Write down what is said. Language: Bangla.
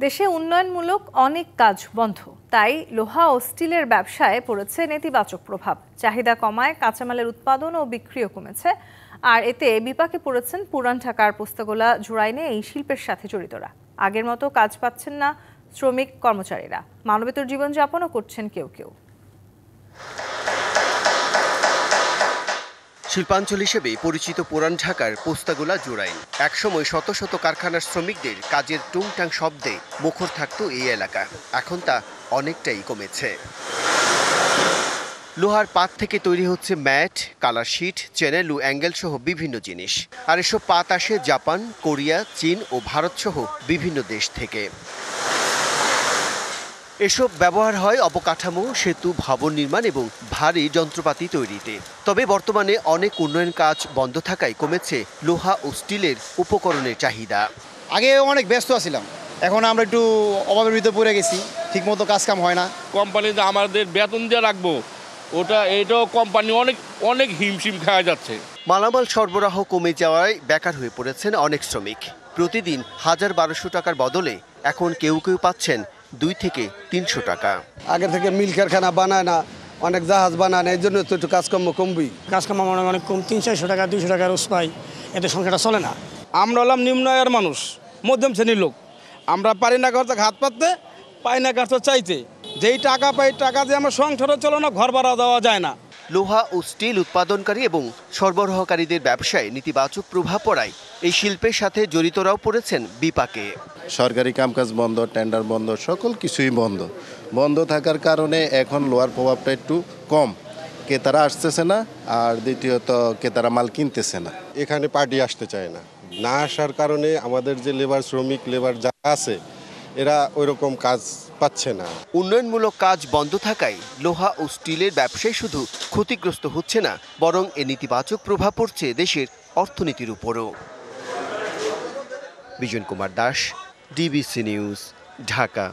দেশে উন্নয়নমূলক অনেক কাজ বন্ধ, তাই লোহা ও স্টিলের ব্যবসায় পড়েছে নেতিবাচক প্রভাব। চাহিদা কমায় কাঁচামালের উৎপাদন ও বিক্রিও কমেছে, আর এতে বিপাকে পড়েছেন পুরান ঢাকার পোস্তাগোলা জুরাইনে এই শিল্পের সাথে জড়িতরা। আগের মতো কাজ পাচ্ছেন না শ্রমিক কর্মচারীরা, মানবেতর জীবনযাপনও করছেন কেউ কেউ। শিল্পাঞ্চল হিসেবে পরিচিত পুরান ঢাকার পোস্তাগোলা জুরাইন। একসময় শত শত কারখানার শ্রমিকদের কাজের টুংটাং শব্দে মুখর থাকত এই এলাকা। এখন তা অনেকটাই কমেছে। লোহার পাত থেকে তৈরি হচ্ছে ম্যাট, কালার শিট, চ্যানেল ও অ্যাঙ্গেল সহ বিভিন্ন জিনিস। আর এসব পাত আসে জাপান, কোরিয়া, চীন ও ভারত সহ বিভিন্ন দেশ থেকে। এসব ব্যবহার হয় অবকাঠামো, সেতু, ভবন নির্মাণ এবং ভারী যন্ত্রপাতি তৈরিতে। তবে বর্তমানে অনেক উন্নয়ন কাজ বন্ধ থাকায় কমেছে লোহা ও স্টিলের উপকরণের চাহিদা। আগে অনেক ব্যস্ত ছিলাম, এখন আমরা একটু অভাবের ভিতরে পড়ে গেছি, ঠিকমতো কাজ কাম হয় না। কোম্পানিতে আমাদের বেতন দিয়ে রাখবো, এটাও কোম্পানি অনেক হিমশিম খাওয়া যাচ্ছে। মালামাল সরবরাহ কমে যাওয়ায় বেকার হয়ে পড়েছেন অনেক শ্রমিক। প্রতিদিন ১,১২০০ টাকার বদলে এখন কেউ কেউ পাচ্ছেন ২ থেকে ৩০০ টাকা। আগে থেকে মিল কারখানা বানায় না, অনেক জাহাজ বানায় না, এই জন্য তো একটু কাজকর্ম কমবি। কাজকর্ম অনেক কম, ৩০০-৪০০ টাকা ২০০ টাকা রোজ পাই, এতে সংসারটা চলে না। আমরা হলাম নিম্ন আয়ের মানুষ, মধ্যম শ্রেণীর লোক। আমরা পারি না খরচা হাত পাততে, পাই না খরচা চাইতে। যেই টাকা পাই, টাকা দিয়ে আমার সংসারও চলে না, ঘর ভাড়া দেওয়া যায় না। লোহা ও স্টিল উৎপাদনকারী এবং সরবরাহকারীদের ব্যবসায় নেতিবাচক প্রভাব পড়ায় এই শিল্পের সাথে জড়িতরাও পড়েছেন বিপাকে। সরকারি কামকাজ বন্ধ, টেন্ডার বন্ধ, সকল কিছুই বন্ধ থাকার কারণে এখন লোহার প্রভাবটা একটু কম। ক্রেতারা আসতেছে না, আর দ্বিতীয়ত ক্রেতারা মাল কিনতেছে না। এখানে পার্টি আসতে চায় না, না আসার কারণে আমাদের যে শ্রমিক লেবার যারা আছে এরা ওইরকম কাজ পাচ্ছে না। উন্নয়নমূলক কাজ বন্ধ থাকায় লোহা ও স্টিলের ব্যবসায় শুধু ক্ষতিগ্রস্ত হচ্ছে না, বরং এর নেতিবাচক প্রভাব পড়ছে দেশের অর্থনীতির উপরও। Bijan Kumar Das, DBC news, Dhaka.